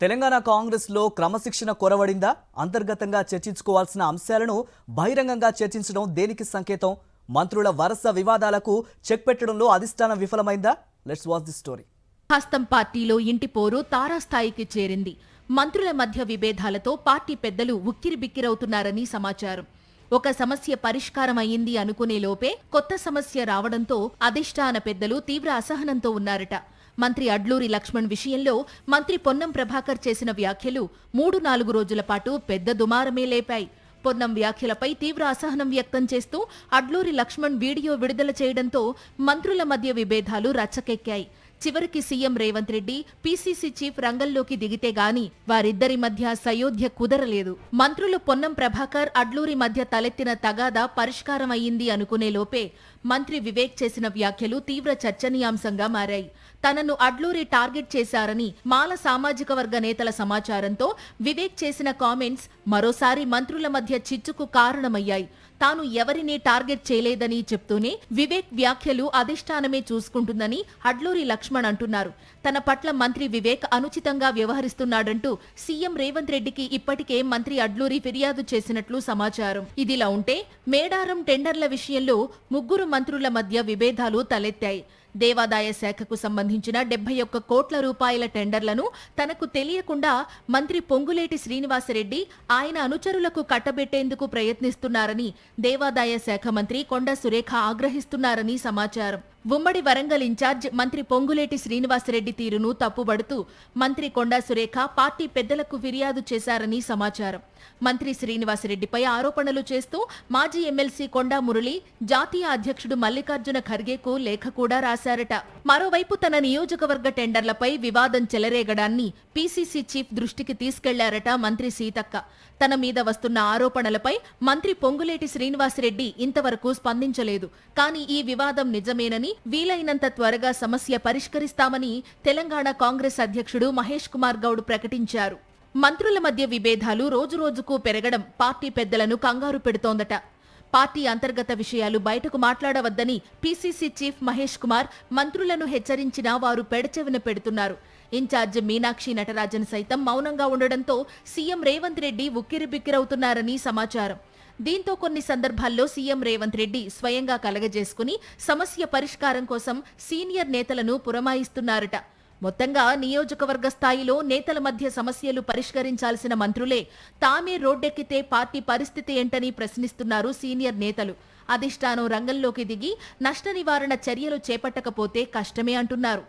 తెలంగాణ కాంగ్రెస్ లో క్రమశిక్షణ కొరవడిందా? అంతర్గతంగా చర్చించుకోవాల్సిన అంశాలను బహిరంగంగా చర్చించడం దేనికి సంకేతం? మంత్రుల వరుస వివాదాలకు చెక్ పెట్టడంలో అధిష్టానం విఫలమైందా? Let's watch the story. హస్తం పార్టీలో ఇంటి పోరు తారాస్థాయికి చేరింది. మంత్రుల మధ్య విభేదాలతో పార్టీ పెద్దలు ఉక్కిరిబిక్కిరవుతున్నారని సమాచారం. ఒక సమస్య పరిష్కారం అయ్యింది అనుకునే లోపే కొత్త సమస్య రావడంతో అధిష్టాన పెద్దలు తీవ్ర అసహనంతో ఉన్నారట. మంత్రి అడ్లూరి లక్ష్మణ్ విషయంలో మంత్రి పొన్నం ప్రభాకర్ చేసిన వ్యాఖ్యలు 3-4 రోజుల పాటు పెద్ద దుమారమే లేపాయి. పొన్నం వ్యాఖ్యలపై తీవ్ర అసహనం వ్యక్తం చేస్తూ అడ్లూరి లక్ష్మణ్ వీడియో విడుదల చేయడంతో మంత్రుల మధ్య విభేదాలు రచ్చకెక్కాయి. చివరికి CM Revanth Reddy, PCC chief రంగంలోకి దిగితే గాని వారిద్దరి మధ్య సయోధ్య కుదరలేదు. మంత్రులు పొన్నం ప్రభాకర్, అడ్లూరి మధ్య తలెత్తిన తగాదా పరిష్కారం అయ్యింది అనుకునే లోపే మంత్రి వివేక్ చేసిన వ్యాఖ్యలు తీవ్ర చర్చనీయాంశంగా మారాయి. తనను అడ్లూరి టార్గెట్ చేశారని మాల సామాజిక వర్గ నేతల సమాచారంతో వివేక్ చేసిన కామెంట్స్ మరోసారి మంత్రుల మధ్య చిచ్చుకు కారణమయ్యాయి. తాను ఎవరినీ టార్గెట్ చేయలేదని చెప్తూనే వివేక్ వ్యాఖ్యలు అధిష్టానమే చూసుకుంటుందని అడ్లూరి లక్ష్మణ్ అంటున్నారు. తన పట్ల మంత్రి వివేక్ అనుచితంగా వ్యవహరిస్తున్నాడంటూ సీఎం రేవంత్ రెడ్డికి ఇప్పటికే మంత్రి అడ్లూరి ఫిర్యాదు చేసినట్లు సమాచారం. ఇదిలా ఉంటే మేడారం టెండర్ల విషయంలో ముగ్గురు మంత్రుల మధ్య విభేదాలు తలెత్తాయి. దేవాదాయ శాఖకు సంబంధించిన 71 కోట్ల రూపాయల టెండర్లను తనకు తెలియకుండా మంత్రి పొంగులేటి శ్రీనివాసరెడ్డి, ఆయన అనుచరులకు కట్టబెట్టేందుకు ప్రయత్నిస్తున్నారని దేవాదాయ శాఖ మంత్రి కొండ సురేఖ ఆగ్రహిస్తున్నారని సమాచారం. ఉమ్మడి వరంగల్ ఇన్ఛార్జ్ మంత్రి పొంగులేటి శ్రీనివాసరెడ్డి తీరును తప్పుబడుతూ మంత్రి కొండా సురేఖ పార్టీ పెద్దలకు ఫిర్యాదు చేశారని సమాచారం. మంత్రి శ్రీనివాసరెడ్డిపై ఆరోపణలు చేస్తూ మాజీ ఎమ్మెల్సీ కొండా మురళి, జాతీయ అధ్యక్షుడు మల్లికార్జున ఖర్గేకు లేఖ కూడా రాశారట. మరోవైపు తన నియోజకవర్గ టెండర్లపై వివాదం చెలరేగడాన్ని పీసీసీ చీఫ్ దృష్టికి తీసుకెళ్లారట మంత్రి సీతక్క. తన మీద వస్తున్న ఆరోపణలపై మంత్రి పొంగులేటి శ్రీనివాసరెడ్డి ఇంతవరకు స్పందించలేదు. కానీ ఈ వివాదం నిజమేనని, వీలైనంత త్వరగా సమస్య పరిష్కరిస్తామని తెలంగాణ కాంగ్రెస్ అధ్యక్షుడు మహేష్ కుమార్ గౌడ్ ప్రకటించారు. మంత్రుల మధ్య విభేదాలు రోజురోజుకు పెరగడం పార్టీ పెద్దలను కంగారు పెడుతోందట. పార్టీ అంతర్గత విషయాలు బయటకు మాట్లాడవద్దని పీసీసీ చీఫ్ మహేష్ కుమార్ మంత్రులను హెచ్చరించినా వారు పెడచెవిన పెడుతున్నారు. ఇన్ఛార్జ్ మీనాక్షి నటరాజన్ సైతం మౌనంగా ఉండడంతో సీఎం రేవంత్ రెడ్డి ఉక్కిరిబిక్కిరవుతున్నారని సమాచారం. దీంతో కొన్ని సందర్భాల్లో సీఎం రేవంత్ రెడ్డి స్వయంగా కలగజేసుకుని సమస్య పరిష్కారం కోసం సీనియర్ నేతలను పురమాయిస్తున్నారట. మొత్తంగా నియోజకవర్గ స్థాయిలో నేతల మధ్య సమస్యలు పరిష్కరించాల్సిన మంత్రులే తామే రోడ్డెక్కితే పార్టీ పరిస్థితి ఏంటని ప్రశ్నిస్తున్నారు సీనియర్ నేతలు. అధిష్టానం రంగంలోకి దిగి నష్ట నివారణ చర్యలు చేపట్టకపోతే కష్టమే అంటున్నారు.